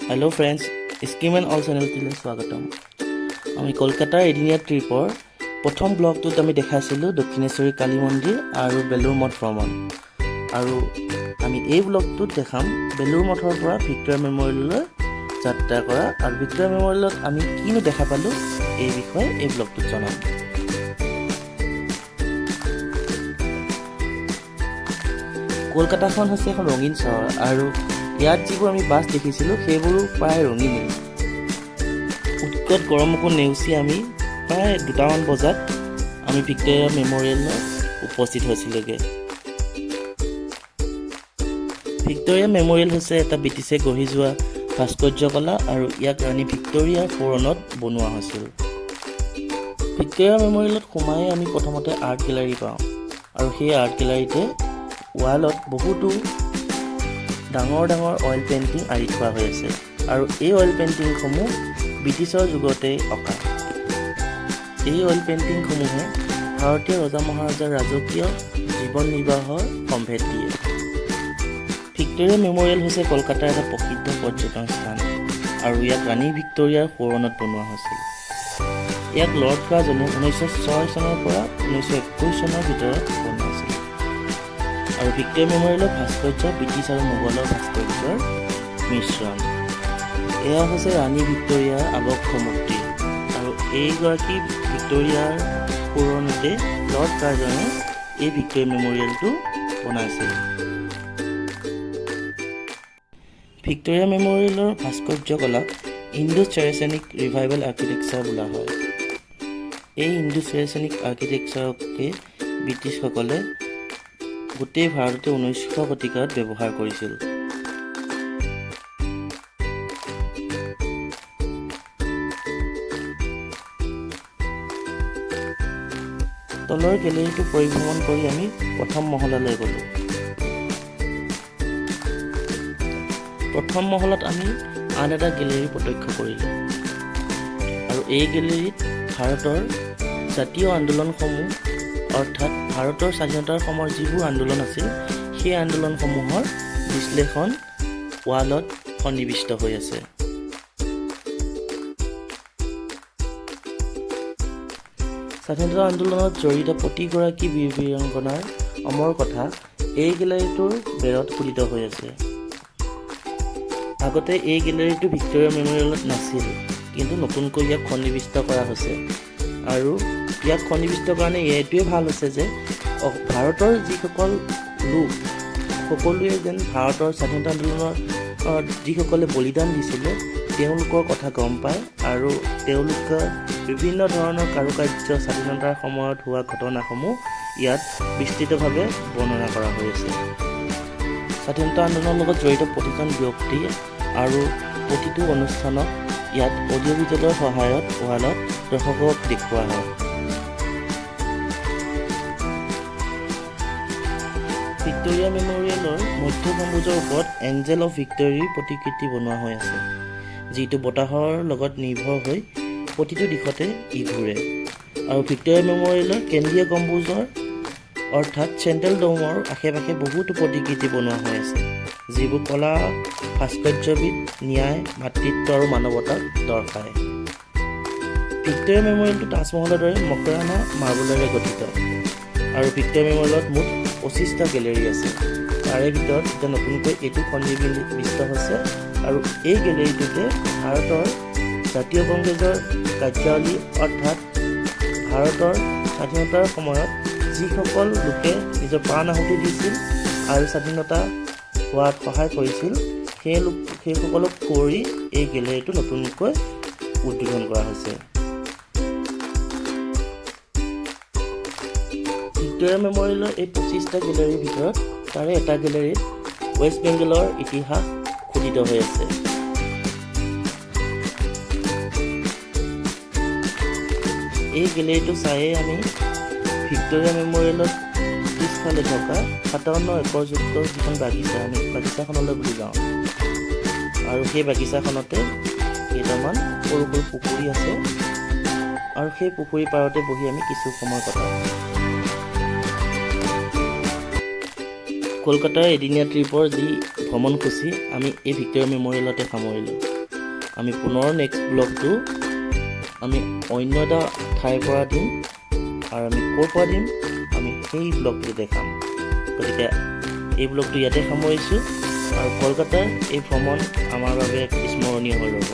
Hello friends, scheme and all channel स्वागतम। आमी कोलकातार एदिनिया ट्रिपर प्रथम ब्लगटुत आमी देखाइছিলো दक्षिणेश्वरी काली मंदिर और बेलूर मठ भ्रमण। और आमी এই ब्लगटुत देखाम बेलूर मठर পৰা ভিক্টোৰিয়া মেমৰিয়েললৈ যাত্ৰা কৰা और ভিক্টোৰিয়া মেমৰিয়েলত आमी কিনো দেখা পালো এই বিষয়ে এই ব্লগটুত জনাম। কলকাতাখন হৈছে এখন ৰঙীন চহৰ আৰু ইয়াত যিবোৰ আমি বাছ দেখিছিলোঁ সেইবোৰো প্ৰায় ৰঙীনেই। উৎকট গৰমকো নেওচি আমি প্ৰায় 2টামান বজাত আমি ভিক্টোৰিয়া মেমৰিয়েলত উপস্থিত হৈছিলোঁগৈ। ভিক্টোৰিয়া মেমৰিয়েল হৈছে এটা ব্ৰিটিছে গঢ়ি যোৱা ভাস্কৰ্যকলা আৰু ইয়াক ৰাণী ভিক্টোৰিয়াৰ সোঁৱৰণত বনোৱা হৈছিল। ভিক্টোৰিয়া মেমৰিয়েলত সোমাই আমি প্ৰথমতে আৰ্ট গেলাৰী পাওঁ আৰু সেই আৰ্ট গেলাৰীতে ৱালত বহুতো ডাঙৰ ডাঙৰ অইল পেইণ্টিং আঁৰি থোৱা হৈ আছে আৰু এই অইল পেইণ্টিংসমূহ ব্ৰিটিছৰ যুগতে অঁকা। এই অইল পেইণ্টিংসমূহে ভাৰতীয় ৰজা মহাৰজাৰ ৰাজকীয় জীৱন নিৰ্বাহৰ সম্ভেদ দিয়ে। ভিক্টোৰিয়া মেমৰিয়েল হৈছে কলকাতাৰ এটা প্ৰসিদ্ধ পৰ্যটন স্থান আৰু ইয়াক ৰাণী ভিক্টোৰিয়াৰ সোঁৱৰণত বনোৱা হৈছিল। ইয়াক লৰ্ড ৰাজনে 1906 চনৰ পৰা 1921 চনৰ ভিতৰত বনোৱা হৈছিল। আৰু ভিক্টোৰিয়া মেমৰিয়েলৰ ভাস্কৰ্য ব্ৰিটিছ আৰু মোগলৰ ভাস্কৰ্যৰ মিশ্ৰণ। এয়া হৈছে ৰাণী ভিক্টোৰিয়াৰ আবক্ষ মূৰ্তি আৰু এইগৰাকী ভিক্টোৰিয়াৰ সোঁৱৰণতে লৰ্ড কাৰ্জনে এই ভিক্টোৰিয়া মেমৰিয়েলটো বনাইছিল। ভিক্টোৰিয়া মেমৰিয়েলৰ ভাস্কৰ্যকলাক ইণ্ডো চেৰেচেনিক ৰিভাইভেল আৰ্কিটেক্সাৰ বোলা হয়। এই ইণ্ডো চেৰেচেনিক আৰ্কিটেক্সাৰকে ব্ৰিটিছসকলে গোটেই ভাৰততে 1900 শতিকাত ব্যৱহাৰ কৰিছিল। তলৰ গেলেৰীটো পৰিভ্ৰমণ কৰি আমি প্ৰথম মহলালৈ গ'লোঁ। প্ৰথম মহলাত আমি আন এটা গেলেৰী প্ৰত্যক্ষ কৰিলোঁ আৰু এই গেলেৰীত ভাৰতৰ জাতীয় আন্দোলনসমূহ অৰ্থাৎ ভাৰতৰ স্বাধীনতাৰ সময়ৰ যিবোৰ আন্দোলন আছিল সেই আন্দোলনসমূহৰ বিশ্লেষণ ৱালত সন্নিৱিষ্ট হৈ আছে। স্বাধীনতা আন্দোলনত জড়িত প্ৰতিগৰাকী বীৰ বীৰাংগনাৰ অমৰ কথা এই গেলেৰীটোৰ বেৰত খোদিত হৈ আছে। আগতে এই গেলেৰীটো ভিক্টোৰিয়া মেমৰিয়েলত নাছিল, কিন্তু নতুনকৈ ইয়াক সন্নিৱিষ্ট কৰা হৈছে আৰু ইয়াক সন্নিৱিষ্ট কাৰণে এইটোৱে ভাল হৈছে যে ভাৰতৰ যিসকল লোক সকলোৱে যেন ভাৰতৰ স্বাধীনতা আন্দোলনৰ যিসকলে বলিদান দিছিলে তেওঁলোকৰ কথা গম পায় আৰু তেওঁলোকে বিভিন্ন ধৰণৰ কাৰুকাৰ্য স্বাধীনতাৰ সময়ত হোৱা ঘটনাসমূহ ইয়াত বিস্তৃতভাৱে বৰ্ণনা কৰা হৈ আছে। স্বাধীনতা আন্দোলনৰ লগত জড়িত প্ৰতিজন ব্যক্তি আৰু প্ৰতিটো অনুষ্ঠানক ইয়াত অডিঅ' ভিজুৱেলৰ সহায়ত ৱালত দৰ্শকক দেখুওৱা হয়। ভিক্টোৰিয়া মেমৰিয়েলৰ মধ্য গম্বুজৰ ওপৰত এঞ্জেল অফ ভিক্টৰীৰ প্ৰতিকৃতি বনোৱা হৈ আছে, যিটো বতাহৰ লগত নিৰ্ভৰ হৈ প্ৰতিটো দিশতে ই ঘূৰে। আৰু ভিক্টোৰিয়া মেমৰিয়েলৰ কেন্দ্ৰীয় গম্বুজৰ অৰ্থাৎ চেণ্ট্ৰেল ড'মৰ আশে পাশে বহুতো প্ৰতিকৃতি বনোৱা হৈ আছে, যিবোৰ কলা ভাস্কৰ্যবিদ ন্যায় ভাতৃত্ব আৰু মানৱতাক দৰ্শায়। ভিক্টোৰিয়া মেমৰিয়েলটো তাজমহলৰ দৰে মকৰানা মাৰ্বলেৰে গঠিত আৰু ভিক্টোৰিয়া মেমৰিয়েলত মুঠ 25টা গেলেৰী আছে। তাৰে ভিতৰত এতিয়া নতুনকৈ এইটো সন্নিৱিষ্ট হৈছে আৰু এই গেলেৰীটোতে ভাৰতৰ জাতীয় কংগ্ৰেছৰ কাৰ্যাৱলী অৰ্থাৎ ভাৰতৰ স্বাধীনতাৰ সময়ত যিসকল লোকে নিজৰ প্ৰাণ আহুতি দিছিল আৰু স্বাধীনতা হোৱাত সহায় কৰিছিল সেইসকলক কৰি এই গেলেৰীটো নতুনকৈ উদ্বোধন কৰা হৈছে। ভিক্টোৰিয়া মেমৰিয়েলৰ এই 25টা গেলেৰীৰ ভিতৰত তাৰে এটা গেলেৰীত ৱেষ্ট বেংগলৰ ইতিহাস খোদিত হৈ আছে। এই গেলেৰীটো চায়েই আমি ভিক্টোৰিয়া মেমৰিয়েলত পিছফালে থকা 57 একৰযুক্ত যিখন বাগিচা আমি বাগিচাখনলৈ বুলি যাওঁ আৰু সেই বাগিচাখনতে কেইটামান সৰু সৰু পুখুৰী আছে আৰু সেই পুখুৰী পাৰতে বহি আমি কিছু সময় কটাওঁ। কলকাতাৰ এদিনীয়া ট্ৰিপৰ যি ভ্ৰমণসূচী আমি এই ভিক্টোৰিয়া মেমৰিয়েলতে সামৰিলোঁ। আমি পুনৰ নেক্সট ব্লগটো আমি অন্য এটা ঠাইৰ পৰা দিম আৰু আমি ক'ৰ পৰা দিম আমি সেই ব্লগটো দেখাম। গতিকে এই ব্লগটো ইয়াতে সামৰিছোঁ আৰু কলকাতাৰ এই ভ্ৰমণ আমাৰ বাবে স্মৰণীয় হৈ ৰ'ব।